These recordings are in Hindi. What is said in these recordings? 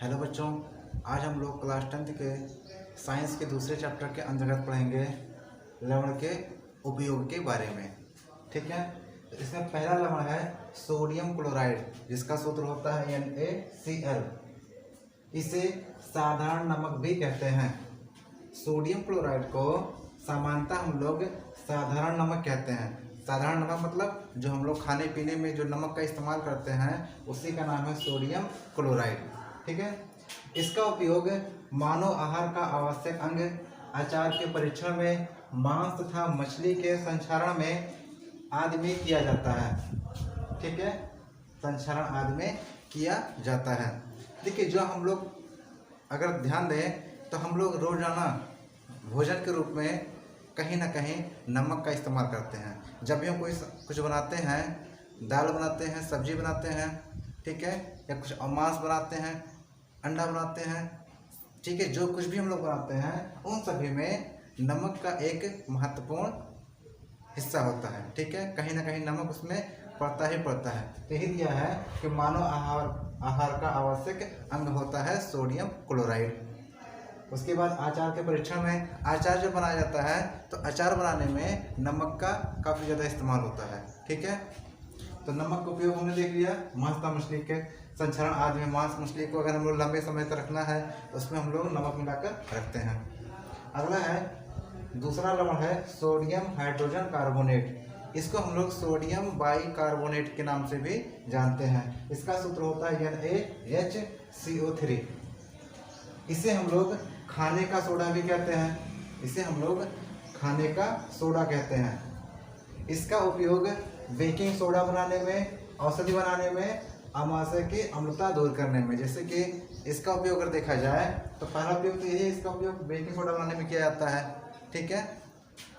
हेलो बच्चों, आज हम लोग क्लास 10th के साइंस के दूसरे चैप्टर के अंतर्गत पढ़ेंगे लवण के उपयोग के बारे में। ठीक है, तो इसमें पहला लवण है सोडियम क्लोराइड, जिसका सूत्र होता है NaCl। इसे साधारण नमक भी कहते हैं। सोडियम क्लोराइड को सामान्यतः हम लोग साधारण नमक कहते हैं। साधारण नमक मतलब जो हम लोग खाने पीने में जो नमक का इस्तेमाल करते हैं उसी का नाम है सोडियम क्लोराइड। ठीक है, इसका उपयोग मानव आहार का आवश्यक अंग अचार के परीक्षण में, मांस तथा मछली के संक्षारण में आदि में किया जाता है। ठीक है, संक्षारण आदि में किया जाता है। देखिए, जो हम लोग अगर ध्यान दें तो हम लोग रोजाना भोजन के रूप में कहीं ना कहीं नमक का इस्तेमाल करते हैं। जब भी हम कोई कुछ बनाते हैं, दाल बनाते हैं, सब्जी बनाते हैं, ठीक है, या कुछ मांस बनाते हैं, अंडा बनाते हैं, ठीक है, जो कुछ भी हम लोग बनाते हैं उन सभी में नमक का एक महत्वपूर्ण हिस्सा होता है। ठीक है, कहीं ना कहीं नमक उसमें पड़ता ही पड़ता है। तो यही दिया है कि मानव आहार का आवश्यक अंग होता है सोडियम क्लोराइड। उसके बाद अचार के परीक्षण में, अचार जो बनाया जाता है तो अचार बनाने में नमक का काफ़ी ज़्यादा इस्तेमाल होता है। ठीक है, तो नमक का उपयोग हमने देख लिया। मांस तथा मछली के संक्षारण आदि में, मांस मछली को अगर हम लोग लंबे समय तक रखना है तो उसमें हम लोग नमक मिलाकर रखते हैं। अगला है, दूसरा लवण है सोडियम हाइड्रोजन कार्बोनेट। इसको हम लोग सोडियम बाइकार्बोनेट के नाम से भी जानते हैं। इसका सूत्र होता है NaHCO3। इसे हम लोग खाने का सोडा भी कहते हैं। इसे हम लोग खाने का सोडा कहते हैं। इसका उपयोग बेकिंग सोडा बनाने में, औषधि बनाने में, अमाशय की अम्लता दूर करने में, जैसे कि इसका उपयोग अगर देखा जाए तो पहला उपयोग तो यही है, इसका उपयोग बेकिंग सोडा बनाने में किया जाता है। ठीक है,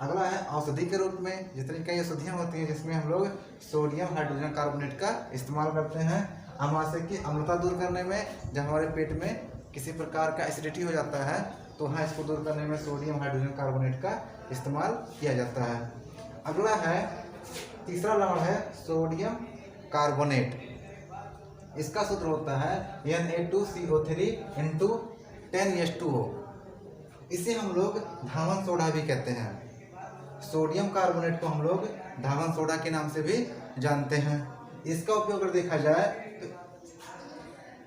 अगला है औषधि के रूप में। जितनी कई औषधियाँ होती हैं जिसमें हम लोग सोडियम हाइड्रोजन कार्बोनेट का इस्तेमाल करते हैं। अमाशय की अम्लता दूर करने में, जब हमारे पेट में किसी प्रकार का एसिडिटी हो जाता है तो वहाँ इसको दूर करने में सोडियम हाइड्रोजन कार्बोनेट का इस्तेमाल किया जाता है। अगला है, तीसरा लवण है सोडियम कार्बोनेट। इसका सूत्र होता है Na2CO3 × 10H2O। इसे हम लोग धावन सोडा भी कहते हैं। सोडियम कार्बोनेट को हम लोग धावन सोडा के नाम से भी जानते हैं। इसका उपयोग अगर देखा जाए तो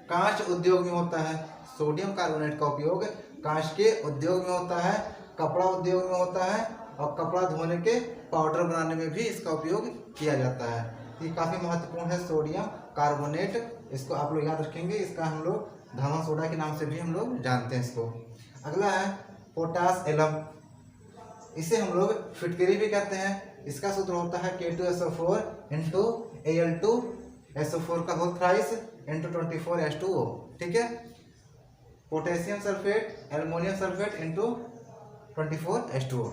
कांच उद्योग में होता है। सोडियम कार्बोनेट का उपयोग कांच के उद्योग में होता है, कपड़ा उद्योग में होता है, और कपड़ा धोने के पाउडर बनाने में भी इसका उपयोग किया जाता है। ये काफ़ी महत्वपूर्ण है सोडियम कार्बोनेट। इसको आप लोग याद रखेंगे। इसका हम लोग धावन सोडा के नाम से भी हम लोग जानते हैं इसको। अगला है पोटास एलम। इसे हम लोग फिटकरी भी कहते हैं। इसका सूत्र होता है K2SO4 × Al2SO4 का होल थ्राइस × 24H2O। ठीक है, potassium sulphate, aluminium sulphate × 24H2O।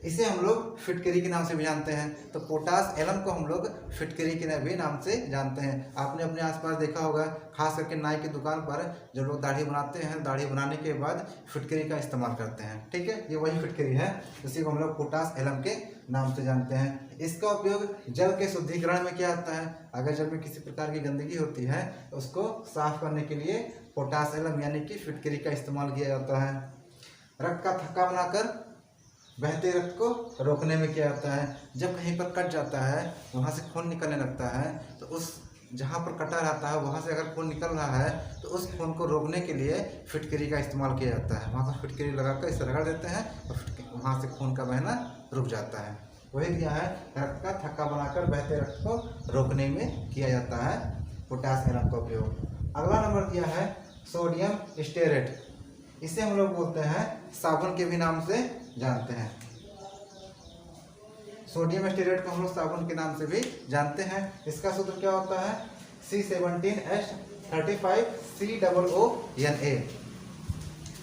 इसे हम लोग फिटकरी के नाम से भी जानते हैं। तो पोटास एलम को हम लोग फिटकरी के भी नाम से जानते हैं। आपने अपने आसपास देखा होगा, खास करके नाई की दुकान पर जब लोग दाढ़ी बनाते हैं, दाढ़ी बनाने के बाद फिटकरी का इस्तेमाल करते हैं। ठीक है, ये वही फिटकरी है, इसी को हम लोग पोटास एलम के नाम से जानते हैं। इसका उपयोग जल के शुद्धिकरण में किया जाता है। अगर जल में किसी प्रकार की गंदगी होती है तो उसको साफ करने के लिए पोटास एलम यानी कि फिटकरी का इस्तेमाल किया जाता है। रक्त का थक्का बनाकर बहते रक्त को रोकने में किया जाता है। जब कहीं पर कट जाता है, वहाँ से खून निकलने लगता है, तो उस जहाँ पर कटा रहता है वहाँ से अगर खून निकल रहा है तो उस खून को रोकने के लिए फिटकरी का इस्तेमाल किया जाता है। वहाँ पर फिटकरी लगाकर इसे रगड़ देते हैं और वहाँ से खून का बहना रुक जाता है। वही दिया है, रक्त का थक्का बनाकर बहते रक्त को रोकने में किया जाता है पोटास एलम का उपयोग। अगला नंबर दिया है सोडियम स्टेरेट। इसे हम लोग बोलते हैं साबुन के भी नाम से जानते हैं। सोडियम स्टेरेट को हम लोग साबुन के नाम से भी जानते हैं। इसका सूत्र क्या होता है C17H35COONA।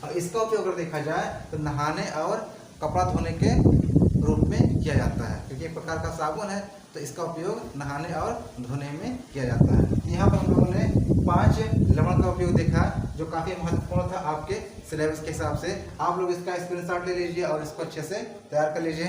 और इसका उपयोग अगर देखा जाए तो नहाने और कपड़ा धोने के रूप में किया जाता है, क्योंकि एक प्रकार का साबुन है, तो इसका उपयोग नहाने और धोने में किया जाता है। यहाँ पर हम लोगों ने 5 लवण का उपयोग देखा जो काफ़ी महत्वपूर्ण था आपके सिलेबस के हिसाब से। आप लोग इसका स्क्रीनशॉट ले लीजिए और इसको अच्छे से तैयार कर लीजिए।